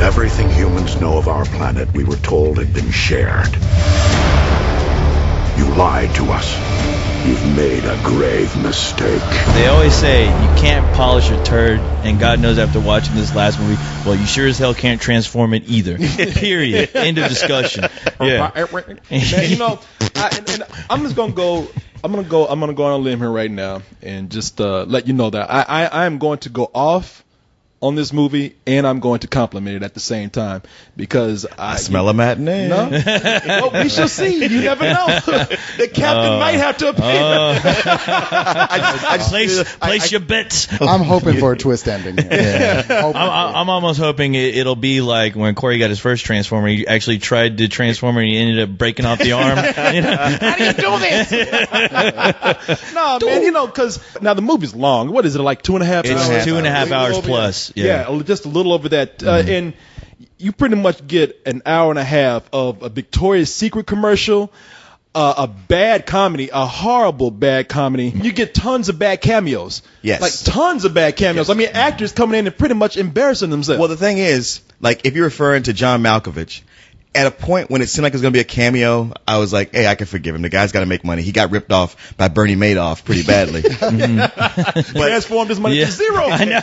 Everything humans know of our planet, we were told, had been shared. You lied to us. You've made a grave mistake. They always say you can't polish a turd, and God knows after watching this last movie, well, you sure as hell can't transform it either. Period. End of discussion. Yeah. Man, I'm just gonna go. I'm gonna go on a limb here right now and just let you know that I am going to go off on this movie, and I'm going to compliment it at the same time because I smell a matinee. No, well, we shall see. You never know. The captain might have to appear. Place your bets. I'm hoping for a twist ending here. Yeah. I'm almost hoping it'll be like when Corey got his first Transformer. He actually tried to transform and he ended up breaking off the arm. You know? How do you do this? No, man. Because now the movie's long. What is it, like 2.5 hours? It's 2.5 hours plus. Yeah, just a little over that. And you pretty much get an hour and a half of a Victoria's Secret commercial, a bad comedy, a horrible bad comedy. You get tons of bad cameos. Yes. Like tons of bad cameos. Yes. I mean, actors coming in and pretty much embarrassing themselves. Well, the thing is, like, if you're referring to John Malkovich, at a point when it seemed like it was going to be a cameo, I was like, hey, I can forgive him. The guy's got to make money. He got ripped off by Bernie Madoff pretty badly. Transformed his money to zero. I know.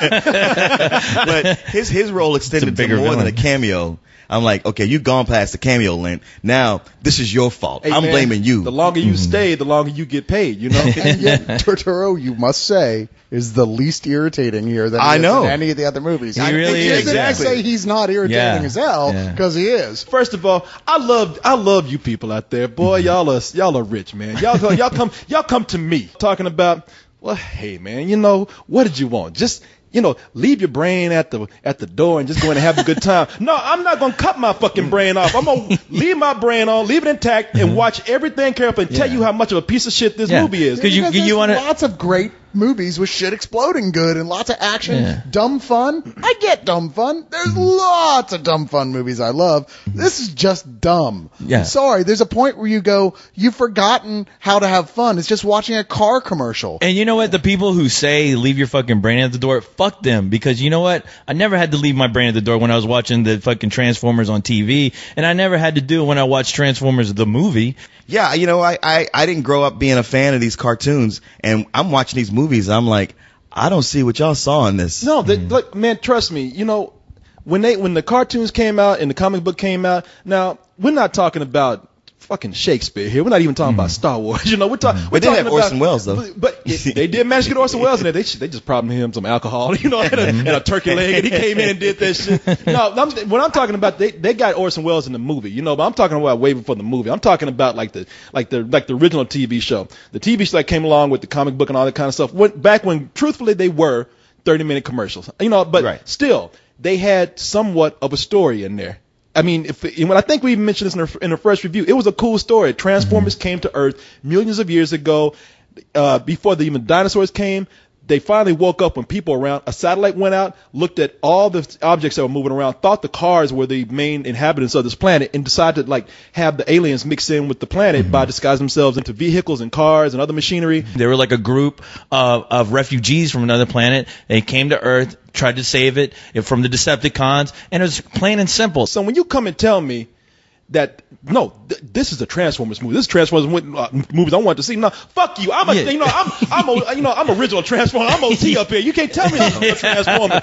But his role extended to more than a cameo. I'm like, okay, you've gone past the cameo length. Now, this is your fault. Hey, I'm blaming you. The longer you stay, the longer you get paid, you know? And yet, Turturro, you must say, is the least irritating here than he is in any of the other movies. He really is. I say he's not irritating as hell, because he is. First of all, I love you people out there. Boy, y'all are rich, man. Y'all come to me talking about, well, hey, man, what did you want? Just leave your brain at the door and just go in and have a good time. No, I'm not going to cut my fucking brain off. I'm going to leave my brain on, leave it intact, and watch everything carefully and tell you how much of a piece of shit this movie is. Because you want lots of great movies with shit exploding good and lots of action, dumb fun. I get dumb fun. There's lots of dumb fun movies I love. This is just dumb. Yeah. Sorry, there's a point where you go, you've forgotten how to have fun. It's just watching a car commercial. And you know what? The people who say leave your fucking brain at the door, fuck them. Because you know what? I never had to leave my brain at the door when I was watching the fucking Transformers on TV. And I never had to do it when I watched Transformers the movie. Yeah, I didn't grow up being a fan of these cartoons, and I'm watching these movies, I'm like, I don't see what y'all saw in this. No, look, man, trust me, when the cartoons came out and the comic book came out, now, we're not talking about fucking Shakespeare here. We're not even talking about Star Wars. We're talking. But they have Orson Welles though. But they did manage to get Orson Welles in there. They just probably him some alcohol, and a turkey leg, and he came in and did that shit. No, when I'm talking about they got Orson Welles in the movie, but I'm talking about way before the movie. I'm talking about like the original TV show, the TV show that came along with the comic book and all that kind of stuff. Back when truthfully they were 30-minute commercials, but still they had somewhat of a story in there. I mean, when I think we mentioned this in the first review, it was a cool story. Transformers came to Earth millions of years ago, before even dinosaurs came. They finally woke up when people around, a satellite went out, looked at all the objects that were moving around, thought the cars were the main inhabitants of this planet, and decided to have the aliens mix in with the planet by disguising themselves into vehicles and cars and other machinery. They were like a group of refugees from another planet. They came to Earth, tried to save it from the Decepticons, and it was plain and simple. So when you come and tell me that this is a Transformers movie. This is Transformers movies I want to see. No, fuck you. I'm original Transformer. I'm OT up here. You can't tell me this is a Transformer.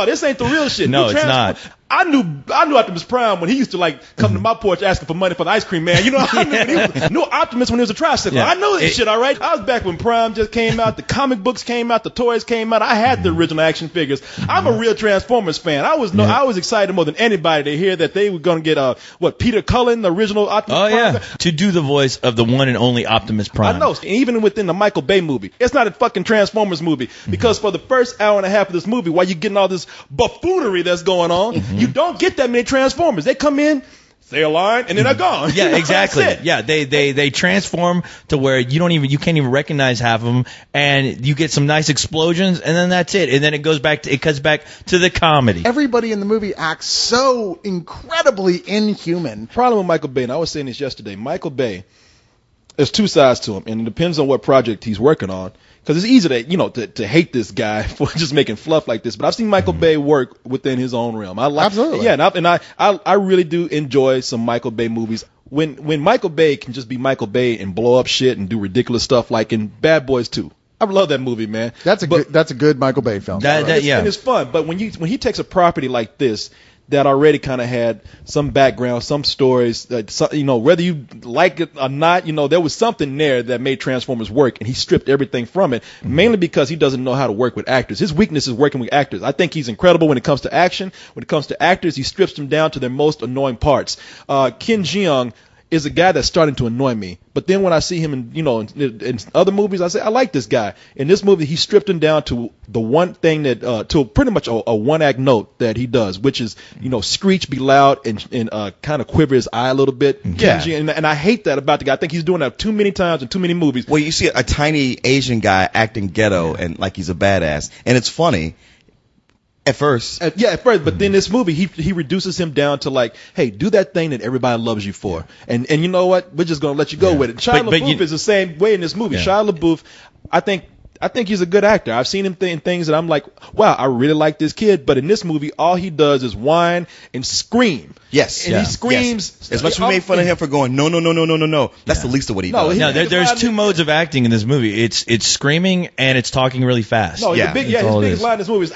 This ain't the real shit. No, it's not. I knew Optimus Prime when he used to come to my porch asking for money for the ice cream man. I knew Optimus when he was a tricycle. Yeah. I know this shit, all right? I was back when Prime just came out, the comic books came out, the toys came out. I had the original action figures. I'm a real Transformers fan. I was excited more than anybody to hear that they were going to get Peter Cullen, the original Optimus Prime. To do the voice of the one and only Optimus Prime. I know. And even within the Michael Bay movie, it's not a fucking Transformers movie because for the first hour and a half of this movie, while you're getting all this buffoonery that's going on, you don't get that many Transformers. They come in, say a line, and then they're gone. Yeah, exactly. Yeah, they transform to where you can't even recognize half of them, and you get some nice explosions, and then that's it. And then it cuts back to the comedy. Everybody in the movie acts so incredibly inhuman. Problem with Michael Bay, and I was saying this yesterday, Michael Bay, there's two sides to him, and it depends on what project he's working on. because it's easy to hate this guy for just making fluff like this. But I've seen Michael Bay work within his own realm. Absolutely. Yeah, and I really do enjoy some Michael Bay movies. When Michael Bay can just be Michael Bay and blow up shit and do ridiculous stuff like in Bad Boys 2. I love that movie, man. That's a good Michael Bay film. Yeah. And it's fun. But when he takes a property like this that already kind of had some background, some stories, whether you like it or not, there was something there that made Transformers work, and he stripped everything from it, mainly because he doesn't know how to work with actors. His weakness is working with actors. I think he's incredible when it comes to action. When it comes to actors, he strips them down to their most annoying parts. Ken Jeong is a guy that's starting to annoy me. But then when I see him in other movies, I say, I like this guy. In this movie, he stripped him down to the one thing that, to pretty much a one-act note that he does, which is, screech, be loud, and kind of quiver his eye a little bit. Yeah. And I hate that about the guy. I think he's doing that too many times in too many movies. Well, you see a tiny Asian guy acting ghetto and like he's a badass, and it's funny. At first. But then this movie, he reduces him down to like, hey, do that thing that everybody loves you for. And you know what? We're just going to let you go with it. Shia LaBeouf is the same way in this movie. Yeah. Shia LaBeouf, I think he's a good actor. I've seen him in things that I'm like, wow, I really like this kid. But in this movie, all he does is whine and scream. Yes. And he screams. Yes. As much as we made fun of him for going, no. That's the least of what he does. No, there's two modes of acting in this movie. It's screaming and it's talking really fast. No, his biggest line in this movie is,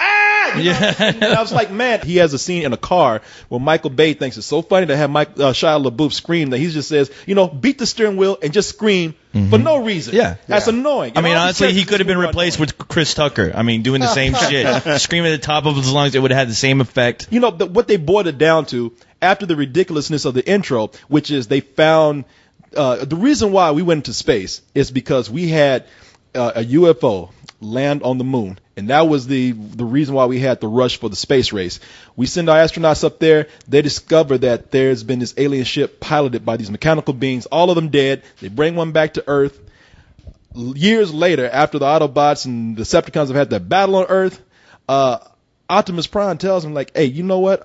And I was like, man, he has a scene in a car where Michael Bay thinks it's so funny to have Shia LaBeouf scream that he just says, beat the steering wheel and just scream for no reason. Yeah. That's annoying. I mean, honestly, he could have been replaced with Chris Tucker. I mean, doing the same shit. Screaming at the top of his lungs, it would have had the same effect. What they boiled it down to, after the ridiculousness of the intro, which is they found the reason why we went into space is because we had a UFO land on the moon. And that was the reason why we had the rush for the space race. We send our astronauts up there. They discover that there's been this alien ship piloted by these mechanical beings, all of them dead. They bring one back to Earth. Years later, after the Autobots and the Decepticons have had their battle on Earth, Optimus Prime tells them, like, hey, you know what?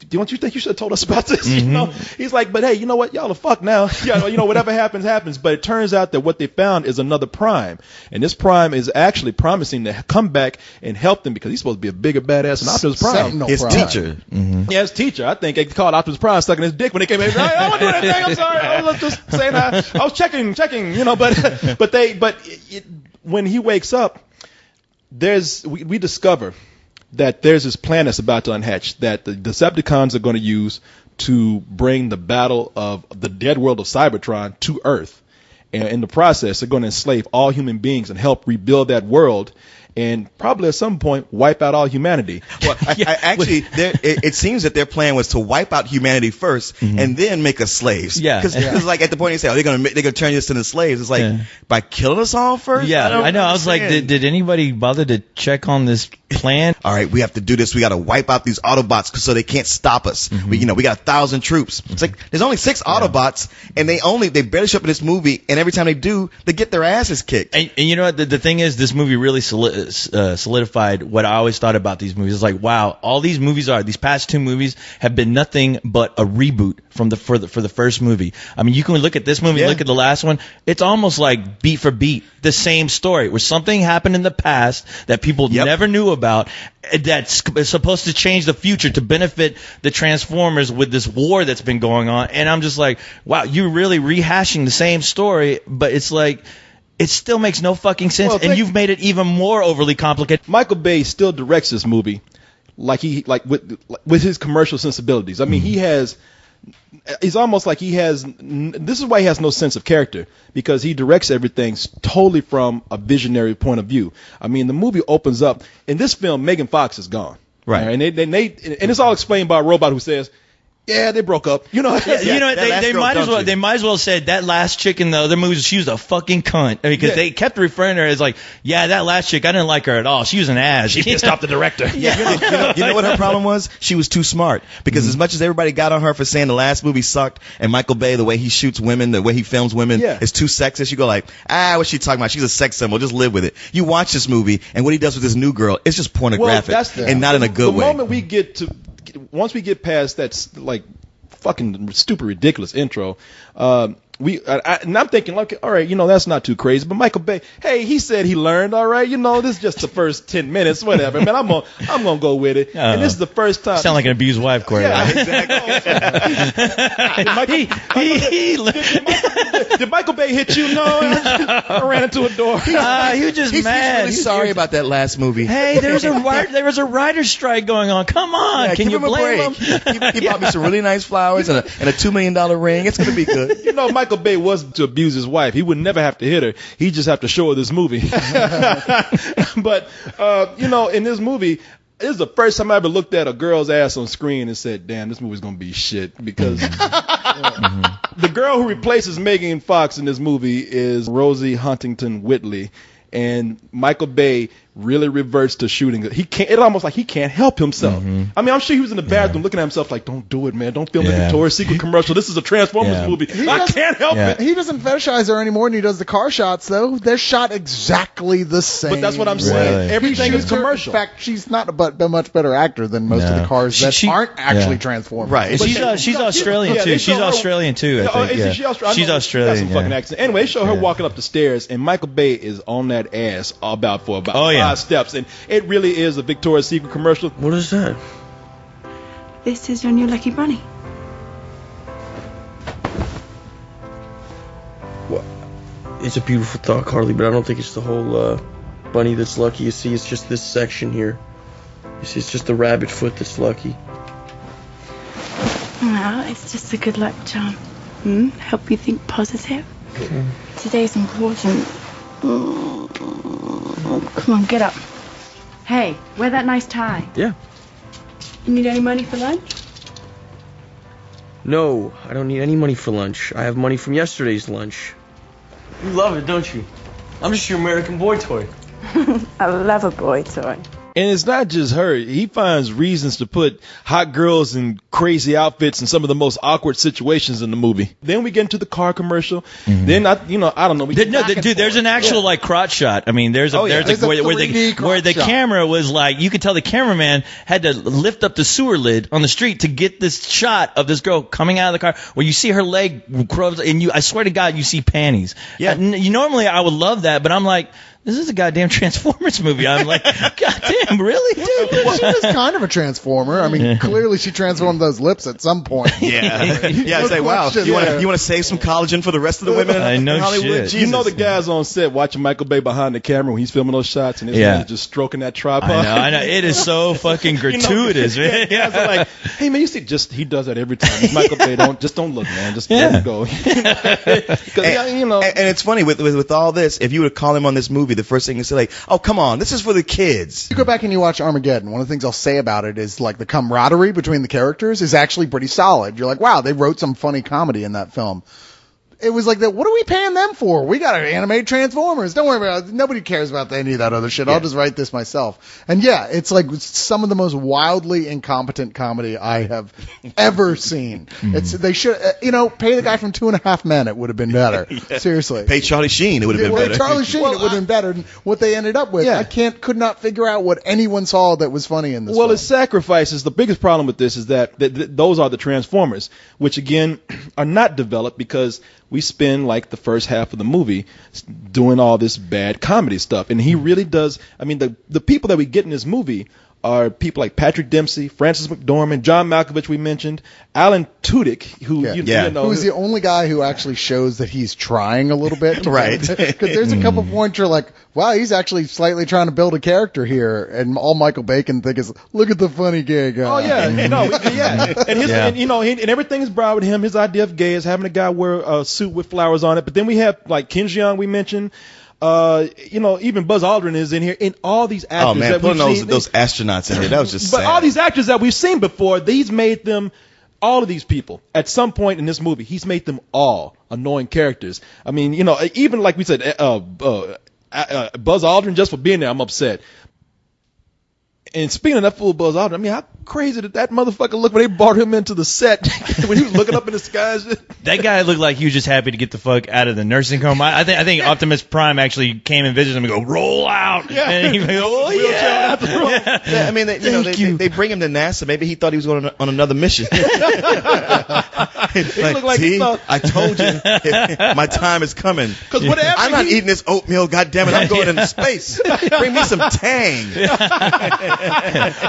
Don't you think you should have told us about this? He's like, but hey, you know what? Y'all are fucked now. Whatever happens, happens. But it turns out that what they found is another Prime. And this Prime is actually promising to come back and help them because he's supposed to be a bigger badass than Optimus Prime. His teacher. Yeah, his teacher. I think they called Optimus Prime stuck in his dick when they came in. I don't want to do that thing. I'm sorry. I was just saying I was checking, but when he wakes up, we discover that there's this plan that's about to unhatch that the Decepticons are going to use to bring the battle of the dead world of Cybertron to Earth. And in the process, they're going to enslave all human beings and help rebuild that world and probably at some point wipe out all humanity. Well, it seems that their plan was to wipe out humanity first and then make us slaves. Yeah. Because like at the point they say, they're gonna turn us into slaves. It's like by killing us all first. Yeah, I know. I was like, did anybody bother to check on this plan? All right, we have to do this. We got to wipe out these Autobots so they can't stop us. We got 1,000 troops. It's like there's only 6 Autobots, and they barely show up in this movie. And every time they do, they get their asses kicked. And you know what? The thing is, this movie really solidified what I always thought about these movies. It's like, wow, all these past 2 movies have been nothing but a reboot for the first movie. I mean, you can look at this movie, look at the last one. It's almost like beat for beat the same story, where something happened in the past that people never knew about, that's supposed to change the future to benefit the Transformers with this war that's been going on. And I'm just like, wow, you're really rehashing the same story, but it's like, it still makes no fucking sense, and you've made it even more overly complicated. Michael Bay still directs this movie with his commercial sensibilities. I mean, he's almost like this is why he has no sense of character, because he directs everything totally from a visionary point of view. I mean, the movie opens up, in this film, Megan Fox is gone. Right. And it's all explained by a robot who says, yeah, they broke up. They might as well said that last chick in the other movies, she was a fucking cunt, because they kept referring to her as like, yeah, that last chick, I didn't like her at all. She was an ass. She pissed off the director. Yeah. You know what her problem was? She was too smart, because as much as everybody got on her for saying the last movie sucked, and Michael Bay, the way he shoots women, the way he films women is too sexist, you go like, what's she talking about? She's a sex symbol. Just live with it. You watch this movie, and what he does with this new girl, it's just pornographic, and not in a good way. The moment once we get past that like fucking stupid ridiculous intro, and I'm thinking, like, all right, that's not too crazy. But Michael Bay, hey, he said he learned, all right, this is just the first 10 minutes, whatever. Man, I'm gonna go with it. And this is the first time. Sound like an abused wife, Corey. Yeah, exactly. Did Michael Bay hit you? No, I ran into a door. He was just mad. He's really sorry about that last movie. Hey, there was a writer's strike going on. Come on, can you blame him? He bought me some really nice flowers and a $2 million ring. It's gonna be good. Michael Bay was to abuse his wife. He would never have to hit her. He'd just have to show her this movie. But in this movie, this is the first time I ever looked at a girl's ass on screen and said, damn, this movie's going to be shit. Because the girl who replaces Megan Fox in this movie is Rosie Huntington Whiteley. And Michael Bay really reverts to shooting. It's almost like he can't help himself. I mean, I'm sure he was in the bathroom looking at himself like, don't do it, man. Don't film the Victoria's Secret commercial. This is a Transformers movie. I can't help it. He doesn't fetishize her anymore than he does the car shots, though. They're shot exactly the same. But that's what I'm saying. Really? Everything is commercial. In fact, she's not a much better actor than most of the cars that aren't actually Transformers. Right. She's Australian, too. She's Australian, too, I think. She's Australian. Got some fucking accent. Anyway, they show her walking up the stairs, and Michael Bay is on that ass about 5 steps. And it really is a Victoria's Secret commercial. What is that? This is your new lucky bunny. What? It's a beautiful thought, Carly, but I don't think it's the whole bunny that's lucky. You see, it's just this section here. You see, it's just the rabbit foot that's lucky. Well, it's just a good luck charm. Help you think positive. Okay. Today's important. Oh, come on, get up. Hey, wear that nice tie. Yeah. You need any money for lunch? No, I don't need any money for lunch. I have money from yesterday's lunch. You love it, don't you? I'm just your American boy toy. I love a boy toy. And it's not just her. He finds reasons to put hot girls in crazy outfits in some of the most awkward situations in the movie. Then we get into the car commercial. Then I don't know. There's an actual crotch shot. I mean, there's where the camera was like, you could tell the cameraman had to lift up the sewer lid on the street to get this shot of this girl coming out of the car where you see her leg curves and I swear to God, you see panties. Yeah. Normally I would love that, but I'm like, this is a goddamn Transformers movie. I'm like, goddamn, really, dude? Well, she is kind of a Transformer. I mean, clearly she transformed those lips at some point. Yeah. It's like, wow, you want to save some collagen for the rest of the women in Hollywood? Shit. The guys on set watching Michael Bay behind the camera when he's filming those shots and his man is just stroking that tripod. I know. It is so fucking gratuitous, man. Guys are like, hey, man, you see, he does that every time. It's Michael Bay, don't look, man. Just let him go. And it's funny, with all this, if you were to call him on this movie, the first thing is like, oh, come on, this is for the kids. You go back and you watch Armageddon, one of the things I'll say about it is like the camaraderie between the characters is actually pretty solid. You're like, wow, they wrote some funny comedy in that film. It was like that. What are we paying them for? We got to animate Transformers. Don't worry about it. Nobody cares about any of that other shit. I'll just write this myself. And yeah, it's like some of the most wildly incompetent comedy I have ever seen. They should, pay the guy from 2.5 Men. It would have been better. Seriously. Pay Charlie Sheen. It would have been better. Charlie Sheen. It would have been better than what they ended up with. I could not figure out what anyone saw that was funny in this. Well, it's sacrifices. The biggest problem with this is that those are the Transformers, which again are not developed because we spend like the first half of the movie doing all this bad comedy stuff. And he really does. I mean, the people that we get in this movie are people like Patrick Dempsey, Francis McDormand, John Malkovich we mentioned, Alan Tudyk, who who's the only guy who actually shows that he's trying a little bit. Right. Because there's a couple points you're like, wow, he's actually slightly trying to build a character here. And all Michael Bay can think is, look at the funny gay guy. Oh, yeah. And everything is broad with him. His idea of gay is having a guy wear a suit with flowers on it. But then we have like Ken Jeong we mentioned. Even Buzz Aldrin is in here, and all these actors. Oh man, putting those astronauts in here, that was just sad. All these actors that we've seen before, he's made them, all of these people, at some point in this movie, he's made them all annoying characters. I mean, even like we said, Buzz Aldrin, just for being there, I'm upset. And speaking of that fool Buzz Aldrin, I mean, how crazy did that motherfucker look when they brought him into the set when he was looking up in the skies? That guy looked like he was just happy to get the fuck out of the nursing home. I think Optimus Prime actually came and visited him and go, roll out. Yeah. And he go, oh, yeah. I mean, they bring him to NASA. Maybe he thought he was going on another mission. looked like see, he saw- I told you, my time is coming. 'Cause whatever I'm not he- eating this oatmeal. God damn it, I'm going into space. Bring me some Tang.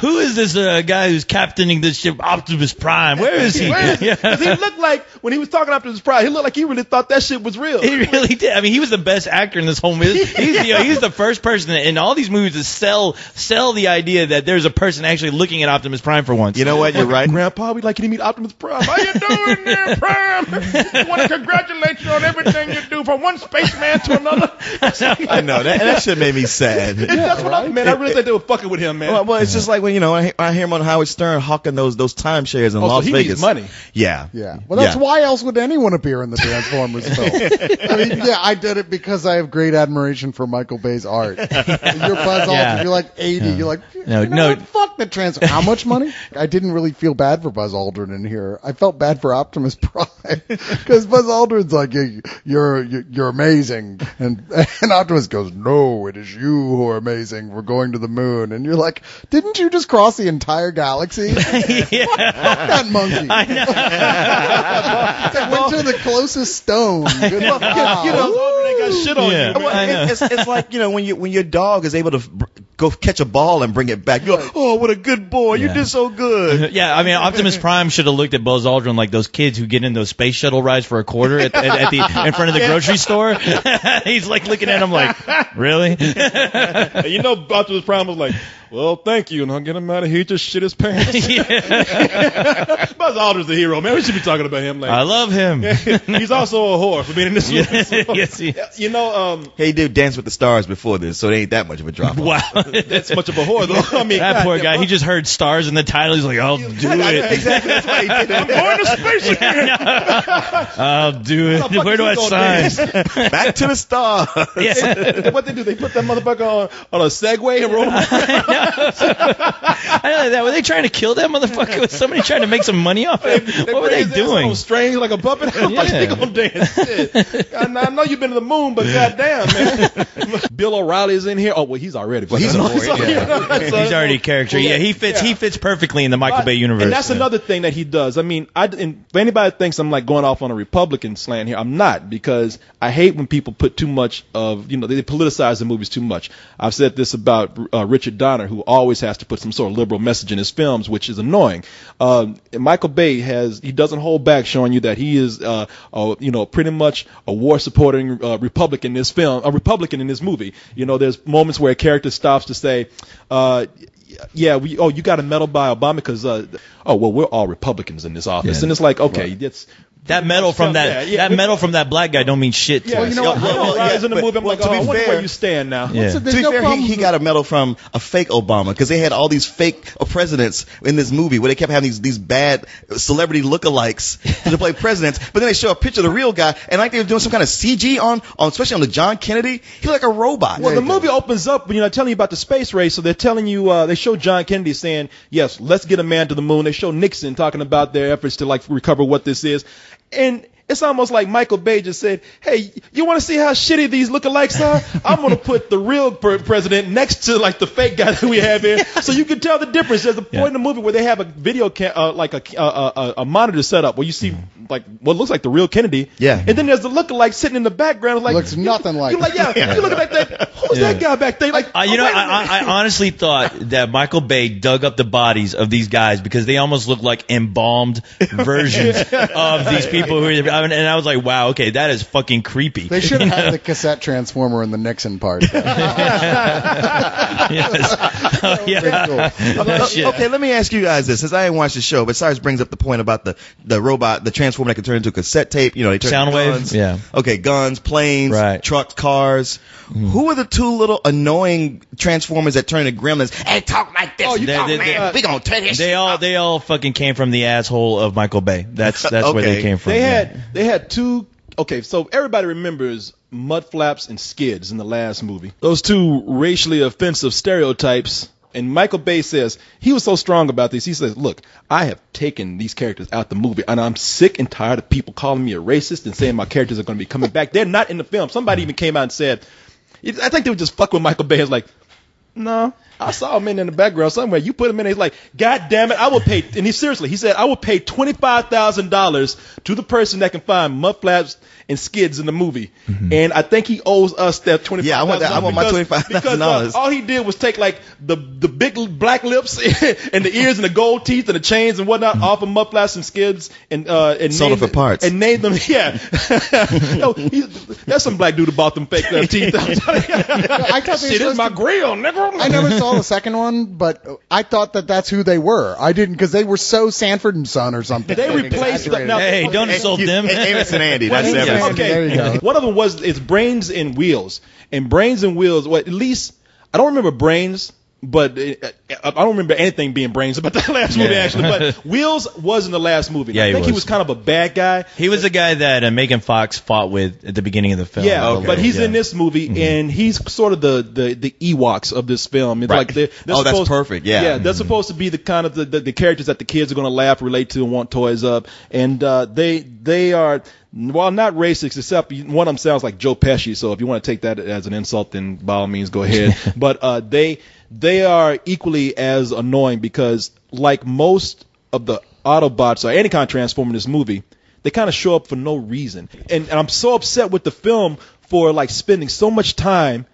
Who is this guy who's captaining this ship, Optimus Prime? Where is he? Where is he? 'Cause he looked like when he was talking after his pride, he looked like he really thought that shit was real. He really did. I mean, he was the best actor in this whole movie. He's the first person in all these movies to sell the idea that there's a person actually looking at Optimus Prime for once. You know what? You're right. Grandpa, we'd like you to meet Optimus Prime. How you doing there, Prime? I want to congratulate you on everything you do from one spaceman to another. I know that shit made me sad. That's what I meant. I really think they were fucking with him, man. Well, it's just like when I hear him on Howard Stern hawking those timeshares in Las so he Vegas. needs money. Yeah. Yeah. Well, that's why else would anyone appear in the Transformers film? I mean, yeah, I did it because I have great admiration for Michael Bay's art. You're Buzz Aldrin. You're like 80. You're like, No. fuck the Transformers. How much money? I didn't really feel bad for Buzz Aldrin in here. I felt bad for Optimus Prime because Buzz Aldrin's like, you're amazing, and Optimus goes, no, it is you who are amazing. We're going to the moon, and you're like, didn't you just cross the entire galaxy? Fuck that monkey. I know. Went to the closest stone. Good luck. You know, Aldrin ain't got shit on Yeah. you. Well, I know. it's like, when your dog is able to go catch a ball and bring it back. You go, oh, what a good boy. You Yeah. did so good. Yeah, I mean, Optimus Prime should have looked at Buzz Aldrin like those kids who get in those space shuttle rides for a quarter in front of the grocery store. He's like looking at him like, really? And you know, Optimus Prime was like, well, thank you, and I'll get him out of here. He just shit his pants. Buzz Aldrin's the hero, man. We should be talking about him. Like, I love him. he's also a whore for being in this movie. Yes, he is. You know, Hey, he did Dance with the Stars before this, so it ain't that much of a drop. Wow. that's much of a whore, though. I mean, That poor goddamn, guy, he just heard stars in the title. He's like, I'll do it. Exactly. That's why he did I'm it. going to space again. I'll do How the it. fuck Where do I is he gonna sign? dance? Back to the stars. Yeah. What they do? They put that motherfucker on a Segway and roll him. I don't know that. Were they trying to kill that motherfucker? Was somebody trying to make some money off him? What were they doing? On strings like a puppet. How the fuck is he gonna dance? Shit. I know you've been to the moon, but goddamn, man. Bill O'Reilly's in here. Oh well, he's already. He's He's already a character. Yeah, he fits perfectly in the Michael Bay universe. And that's another thing that he does. I mean, and if anybody thinks I'm like going off on a Republican slant here, I'm not, because I hate when people put too much of, they politicize the movies too much. I've said this about Richard Donner, who always has to put some sort of liberal message in his films, which is annoying. Michael Bay he doesn't hold back showing you that he is, pretty much a war supporting Republican in this film, a Republican in this movie. There's moments where a character stops to say, you got a medal by Obama because, we're all Republicans in this office. Yeah. And it's like, okay, it's, that medal from that black guy don't mean shit to yeah, us. you know what? In the movie, I'm like, to be I wonder fair- where you stand now. Yeah. To be fair, he got a medal from a fake Obama, because they had all these fake presidents in this movie where they kept having these bad celebrity lookalikes to play presidents, but then they show a picture of the real guy, and like they were doing some kind of CG on especially on the John Kennedy. He looked like a robot. Well, the movie opens up, telling you about the space race. So they're telling you, they show John Kennedy saying, yes, let's get a man to the moon. They show Nixon talking about their efforts to recover what this is. And it's almost like Michael Bay just said, hey, you want to see how shitty these lookalikes are? I'm going to put the real president next to the fake guy that we have here, so you can tell the difference. There's a point in the movie where they have a video a monitor set up where you see what looks like the real Kennedy. Yeah. And then there's the lookalike sitting in the background. Looks nothing like You're like, you look at that. Who's that guy back there? I honestly thought that Michael Bay dug up the bodies of these guys because they almost look like embalmed versions of these people who are. And I was like, wow, okay, that is fucking creepy. They should have had the cassette transformer in the Nixon part. Yes. Oh, yeah. Cool. Shit. Okay, let me ask you guys this, since I didn't watch the show, but Cyrus brings up the point about the robot, the transformer that can turn into a cassette tape. They turn Sound into wave? guns. Yeah. Okay, guns, planes, Right. trucks, cars. Who are the two little annoying transformers that turn into gremlins? Hey, talk like this. We gonna turn this. They all fucking came from the asshole of Michael Bay. That's where they Okay. came from. They had two. Okay, so everybody remembers Mudflaps and Skids in the last movie. Those two racially offensive stereotypes. And Michael Bay says he was so strong about this. He says, "Look, I have taken these characters out the movie, and I'm sick and tired of people calling me a racist and saying my characters are going to be coming back. They're not in the film." Somebody even came out and said, "I think they were just fucking with Michael Bay." It's like, No. I saw him in the background somewhere. You put him in, he's like, God damn it, I will pay, and he said, I will pay $25,000 to the person that can find mud flaps and skids in the movie. Mm-hmm. And I think he owes us that $25,000. Yeah, I want my $25,000. Because all he did was take like the big black lips and the ears and the gold teeth and the chains and whatnot off of mud flaps and skids and sold them for parts. And named them, yeah. No, that's some black dude who bought them fake teeth. I thought shit is my grill, nigga. I never saw the second one, but I thought that's who they were. I didn't, because they were so Sanford and Son or something. They replaced hey, don't insult them. Amos and Andy. That's everything. Okay, there you go. One of them it's Brains and Wheels. And Brains and Wheels, well, at least, I don't remember Brains, but I don't remember anything being Brains about that last movie, actually. But Wheels was in the last movie. Yeah, I think he was kind of a bad guy. He was the guy that Megan Fox fought with at the beginning of the film. Yeah, okay. But he's in this movie, and he's sort of the Ewoks of this film. It's like they're that's perfect. Yeah, yeah, they're supposed to be the kind of the characters that the kids are going to laugh, relate to, and want toys of. And they are, while not racist, except one of them sounds like Joe Pesci. So if you want to take that as an insult, then by all means go ahead. But they are equally as annoying because, like most of the Autobots or any kind of Transformer in this movie, they kind of show up for no reason. And I'm so upset with the film for like spending so much time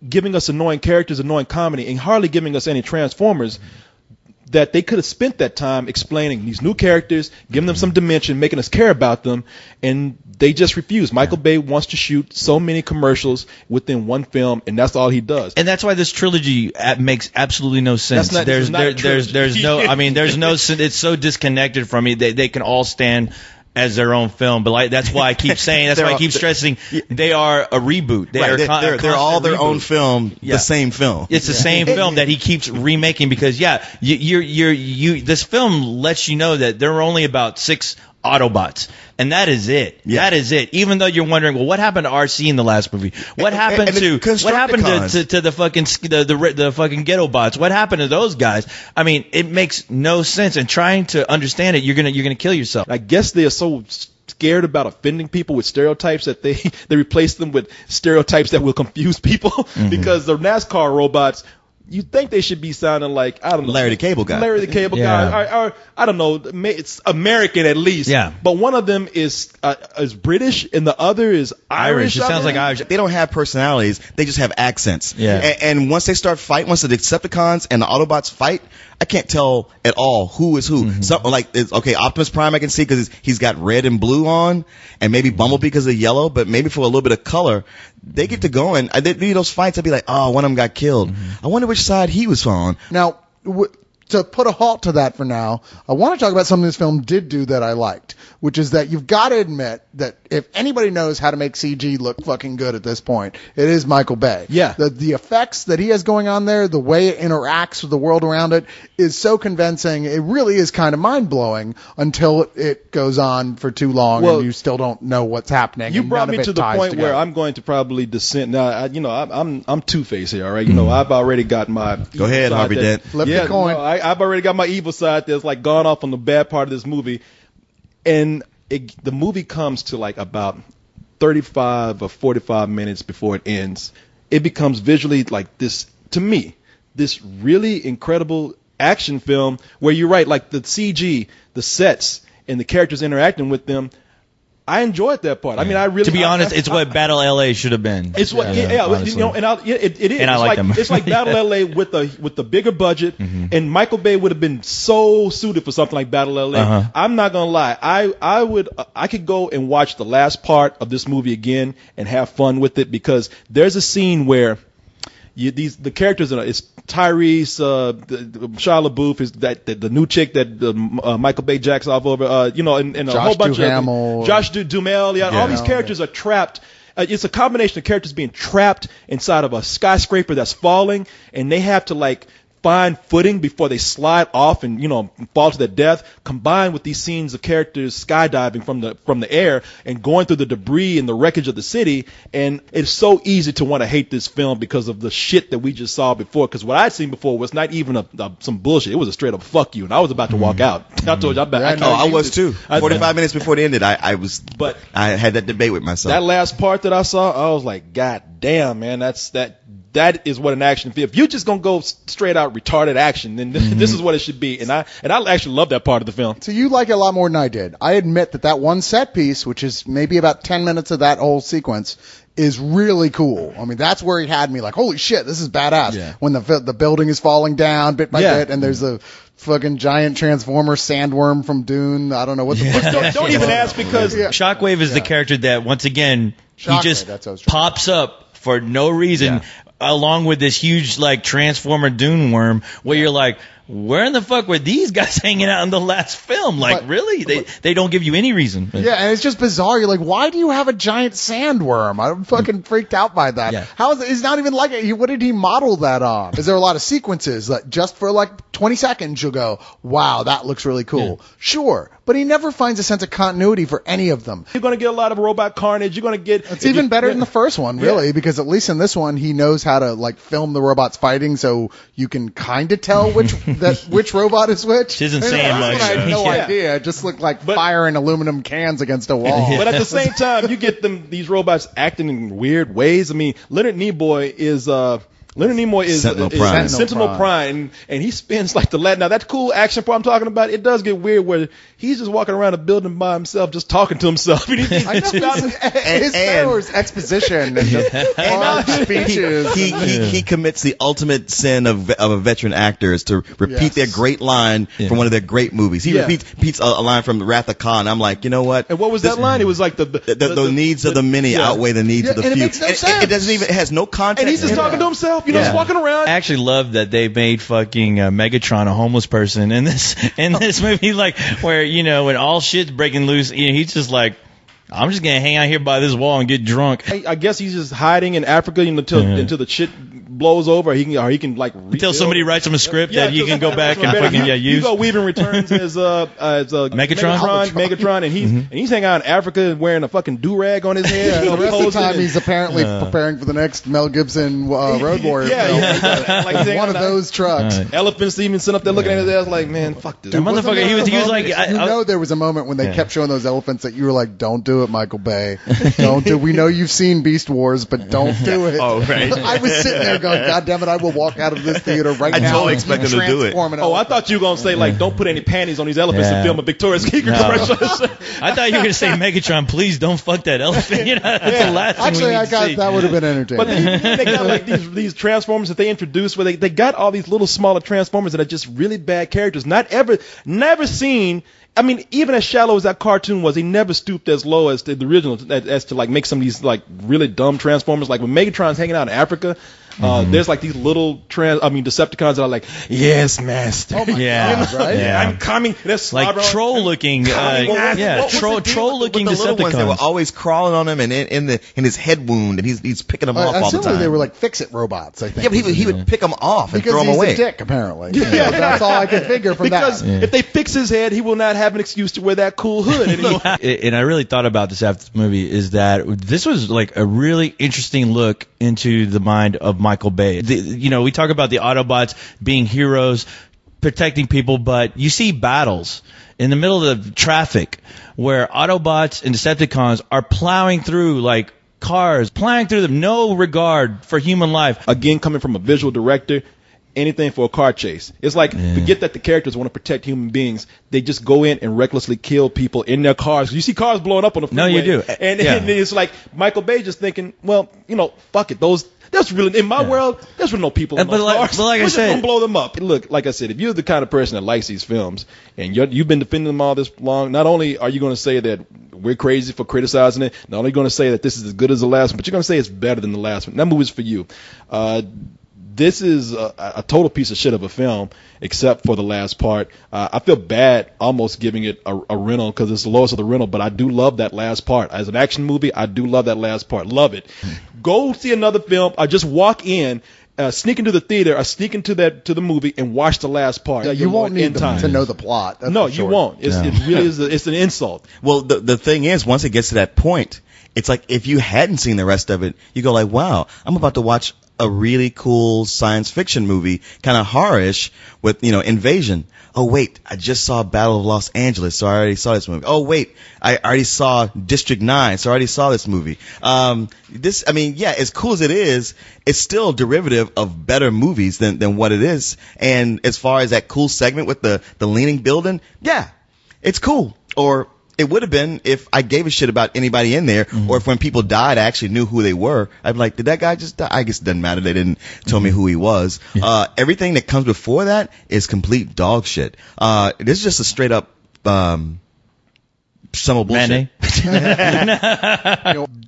giving us annoying characters, annoying comedy, and hardly giving us any Transformers, that they could have spent that time explaining these new characters, giving them some dimension, making us care about them, and they just refuse. Michael Bay wants to shoot so many commercials within one film, and that's all he does. And that's why this trilogy makes absolutely no sense. There's no, I mean, there's no, it's so disconnected from it. They can all stand as their own film, but like that's why I keep saying, that's why I keep stressing, they are a reboot. They're all their own film, the same film. It's the same film that he keeps remaking because this film lets you know that there are only about 6 Autobots. And that is it. Yeah. That is it. Even though you're wondering, well, what happened to RC in the last movie? What happened to the fucking the fucking ghetto bots? What happened to those guys? I mean, it makes no sense. And trying to understand it, you're gonna kill yourself. I guess they are so scared about offending people with stereotypes that they replace them with stereotypes that will confuse people because the NASCAR robots, you think they should be sounding like, I don't know, Larry the Cable Guy. Larry the Cable Guy, or I don't know, it's American at least. Yeah. But one of them is British and the other is Irish. It sounds like Irish. They don't have personalities. They just have accents. Yeah. And once they start fighting, once the Decepticons and the Autobots fight, I can't tell at all who is who. Something like, Optimus Prime I can see because he's got red and blue on, and maybe Bumblebee because of yellow, but maybe for a little bit of color, they get to going. Those fights, I'd be like, oh, one of them got killed. I wonder which side he was on. Now, to put a halt to that for now, I want to talk about something this film did do that I liked, which is that you've got to admit that if anybody knows how to make CG look fucking good at this point, it is Michael Bay. Yeah. The effects that he has going on there, the way it interacts with the world around it is so convincing. It really is kind of mind-blowing until it goes on for too long and you still don't know what's happening. You brought me to the point where I'm going to probably dissent. Now, I'm Two-Face here, all right? I've already got my... Go ahead, Harvey Dent. Flip the coin. I've already got my evil side that's like gone off on the bad part of this movie. And the movie comes to like about 35 or 45 minutes before it ends. It becomes visually like this, to me, this really incredible action film where you're right, like the CG, the sets, and the characters interacting with them. I enjoyed that part. I mean, I really. To be honest, it's what Battle LA should have been. It's what, it is. And I like them. It's like Battle LA with the bigger budget, and Michael Bay would have been so suited for something like Battle LA. I'm not gonna lie. I could go and watch the last part of this movie again and have fun with it because there's a scene where the characters it's Tyrese, Shia LaBeouf is the new chick that Michael Bay jacks off over, and a whole bunch of Josh Duhamel, all these characters are trapped. It's a combination of characters being trapped inside of a skyscraper that's falling, and they have to like find footing before they slide off and fall to their death, combined with these scenes of characters skydiving from the air and going through the debris and the wreckage of the city. And it's so easy to want to hate this film because of the shit that we just saw before, because what I'd seen before was not even some bullshit. It was a straight up fuck you, and I was about to walk out. I told you I was too. 45 minutes before it ended, I I had that debate with myself. That last part that I saw, I was like, God damn, man, that is what an action film. If you're just gonna go straight out retarded action, then this is what it should be. And I actually love that part of the film. So you like it a lot more than I did. I admit that one set piece, which is maybe about 10 minutes of that whole sequence, is really cool. I mean, that's where he had me like, holy shit, this is badass. Yeah. When the building is falling down bit by bit, and there's a fucking giant transformer sandworm from Dune. I don't know what the fuck. Don't even ask, because Shockwave is the character that, once again, Shockwave, he just that's what I was trying pops up for no reason, along with this huge like Transformer Dune worm, where you're like, where in the fuck were these guys hanging out in the last film? Like, But- really? They don't give you any reason. Yeah, and it's just bizarre. You're like, why do you have a giant sandworm? I'm fucking freaked out by that. Yeah. How is it? It's not even like it. What did he model that on? Is there a lot of sequences that just for like 20 seconds you'll go, wow, that looks really cool? Sure, but he never finds a sense of continuity for any of them. you're gonna get a lot of robot carnage. You're gonna get. It's even better than the first one, really, because at least in this one he knows how to like film the robots fighting, so you can kind of tell which robot is which. Which isn't And saying that's much. when I had no Yeah. idea. It just looked like firing aluminum cans against a wall. But at the same time, you get these robots acting in weird ways. I mean, Leonard Nimoy is Sentinel Prime. Sentinel Prime, and he spins like the Latin. Now that cool action part I'm talking about, it does get weird where he's just walking around a building by himself, just talking to himself. And I know his Star Wars exposition and just hard speeches. He commits the ultimate sin of a veteran actor is to repeat their great line from one of their great movies. He repeats a line from Wrath of Khan. I'm like, you know what? And what was that line? It was like the needs of the many outweigh the needs of the and few. it makes no sense. It doesn't even. It has no context. and he's just talking to himself, just walking around. I actually love that they made fucking Megatron a homeless person in this movie, like where when all shit's breaking loose, he's just like, I'm just gonna hang out here by this wall and get drunk I guess he's just hiding in Africa until the shit blows over. He can like until somebody writes him a script that you can go back and fucking use. Hugo Weaving returns as Megatron, and he's hanging out in Africa wearing a fucking do-rag on his head. The rest of the posing time and- he's apparently preparing for the next Mel Gibson Road Warrior film. like he's hanging One of out- those trucks. Elephants even sitting up there looking at his ass like, man, fuck this. That motherfucker, he was like, You know, there was a moment when they kept showing those elephants that you were like, "Don't do it, Michael Bay. Don't do." We know you've seen Beast Wars, but don't do it. Oh, right. I was sitting there going, "God damn it, I will walk out of this theater right I now." totally and expect them to do it. transform an Oh, I elephant." thought you were gonna say like, don't put any panties on these elephants and film a Victoria's Secret commercial. I thought you were gonna say, Megatron, please don't fuck that elephant. That's the last thing Actually, we I need to got see. that would have been entertaining. But they got like these transformers that they introduced where they got all these little smaller transformers that are just really bad characters. Never seen. I mean, even as shallow as that cartoon was, he never stooped as low as the original as to like make some of these like really dumb transformers. Like when Megatron's hanging out in Africa, there's like these little Decepticons that are like, yes, master. Oh my Yeah. God, right? Yeah. I'm coming. There's Like troll-looking, troll-looking the little ones that were Decepticons. always crawling on him and in his head wound, and he's picking them off all the Assuming time. they were like fix-it robots, I think. Yeah, but he would pick them off and because throw them he's away. a dick, apparently. Yeah, that's all I could figure from because that. if they fix his head, he will not have an excuse to wear that cool hood anymore. And I really thought about this after the movie, is that this was like a really interesting look into the mind of Michael Bay. We talk about the Autobots being heroes, protecting people, but you see battles in the middle of the traffic where Autobots and Decepticons are plowing through like cars, plowing through them, no regard for human life. Again, coming from a visual director, anything for a car chase. It's like, forget that the characters want to protect human beings. They just go in and recklessly kill people in their cars. You see cars blowing up on the freeway. No, you do. And Yeah. it's like Michael Bay just thinking, well, fuck it. That's really, in my world, there's really no people in But those like- cars. but like I We're just said- gonna blow them up. Look, like I said, if you're the kind of person that likes these films and you've been defending them all this long, not only are you going to say that we're crazy for criticizing it, not only going to say that this is as good as the last one, but you're going to say it's better than the last one. That movie's for you. This is a total piece of shit of a film, except for the last part. I feel bad almost giving it a rental because it's the lowest of the rental, but I do love that last part. As an action movie, I do love that last part. Love it. Go see another film or just walk in, sneak into the theater or sneak into the movie and watch the last part. You won't need to know the plot. That's No, for you sure. won't. It really is. It's an insult. Well, the thing is, once it gets to that point, it's like if you hadn't seen the rest of it, you go like, wow, I'm about to watch a really cool science fiction movie, kind of horror-ish with, invasion. Oh, wait, I just saw Battle of Los Angeles, so I already saw this movie. Oh, wait, I already saw District 9, so I already saw this movie. As cool as it is, it's still a derivative of better movies than what it is. And as far as that cool segment with the leaning building, yeah, it's cool. Or it would have been if I gave a shit about anybody in there, or if when people died, I actually knew who they were. I'd be like, did that guy just die? I guess it doesn't matter. They didn't tell me who he was. Yeah. Everything that comes before that is complete dog shit. This is just a straight up, some of bullshit.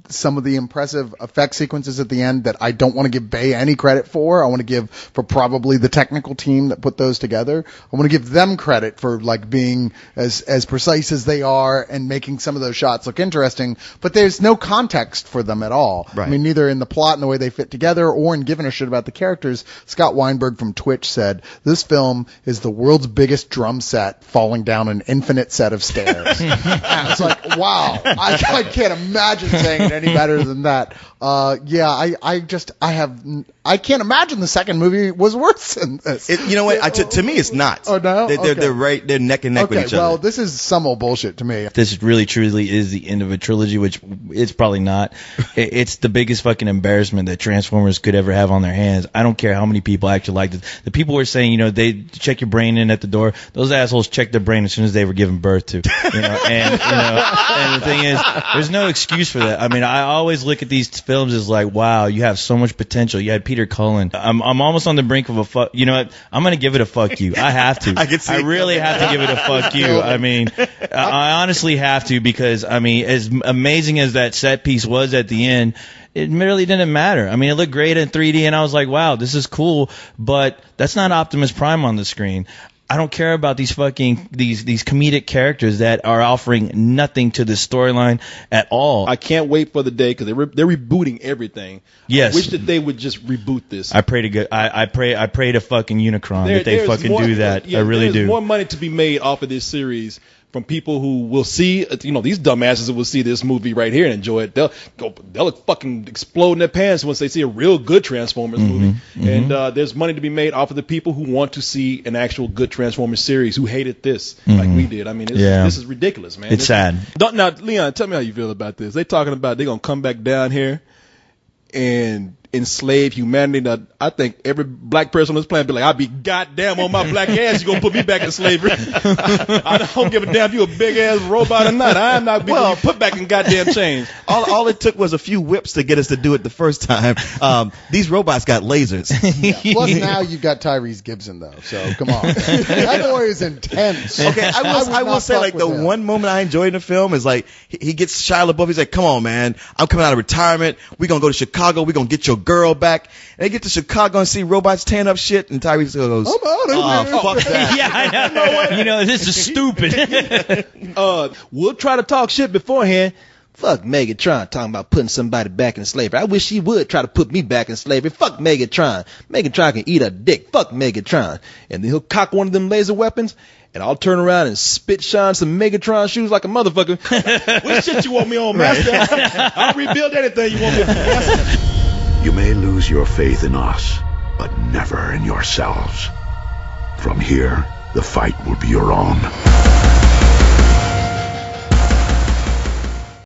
Some of the impressive effect sequences at the end that I don't want to give Bay any credit for. I want to give for probably the technical team that put those together. I want to give them credit for like being as precise as they are and making some of those shots look interesting, but there's no context for them at all. Right. I mean, neither in the plot and the way they fit together or in giving a shit about the characters. Scott Weinberg from Twitch said, this film is the world's biggest drum set falling down an infinite set of stairs. And it's like, wow, I can't imagine saying it any better than that. I can't imagine the second movie was worse than this. You know what? To me, it's not. Oh no, they're neck and neck with each other. Well, this is some old bullshit to me. This really truly is the end of a trilogy, which it's probably not. It's the biggest fucking embarrassment that Transformers could ever have on their hands. I don't care how many people actually liked it. The people were saying, they check your brain in at the door. Those assholes checked their brain as soon as they were given birth to. And the thing is, there's no excuse for that. I mean, I always look at these films as like, wow, you have so much potential. You had Peter Cullen. I'm almost on the brink of a fuck. You know what? I'm gonna give it a fuck you. I have to. I really have to give it a fuck you. I mean, I honestly have to, because I mean, as amazing as that set piece was at the end, it really didn't matter. I mean, it looked great in 3D, and I was like, wow, this is cool, but that's not Optimus Prime on the screen. I don't care about these comedic characters that are offering nothing to the storyline at all. I can't wait for the day, because they're rebooting everything. Yes. I wish that they would just reboot this. I pray to I pray to fucking Unicron that they fucking do that. I really do. There's more money to be made off of this series from people who will see, these dumbasses that will see this movie right here and enjoy it. They'll fucking explode in their pants once they see a real good Transformers movie. And there's money to be made off of the people who want to see an actual good Transformers series, who hated this like we did. I mean, this is ridiculous, man. It's sad. Now, Leon, tell me how you feel about this. They talking about they're going to come back down here and enslave humanity. Now, I think every black person on this planet be like, I'll be goddamn on my black ass, you gonna put me back in slavery. I don't give a damn if you a big ass robot or not. I'm not being put back in goddamn chains. All it took was a few whips to get us to do it the first time. These robots got lasers. Yeah. Plus now you've got Tyrese Gibson though, so come on. That boy is intense. Okay, I will say, like, the one moment I enjoyed in the film is like he gets Shia LaBeouf. He's like, come on, man, I'm coming out of retirement. We're gonna go to Chicago. We're gonna get your girl back. And they get to Chicago and see robots tearing up shit, and Tyrese goes, I'm out of here. Fuck that. Yeah, I know. This is stupid. We'll try to talk shit beforehand. Fuck Megatron talking about putting somebody back in slavery. I wish he would try to put me back in slavery. Fuck Megatron. Megatron can eat a dick. Fuck Megatron. And then he'll cock one of them laser weapons, and I'll turn around and spit shine some Megatron shoes like a motherfucker. What shit you want me on, master? I'll rebuild anything you want me on, master. You may lose your faith in us, but never in yourselves. From here, the fight will be your own.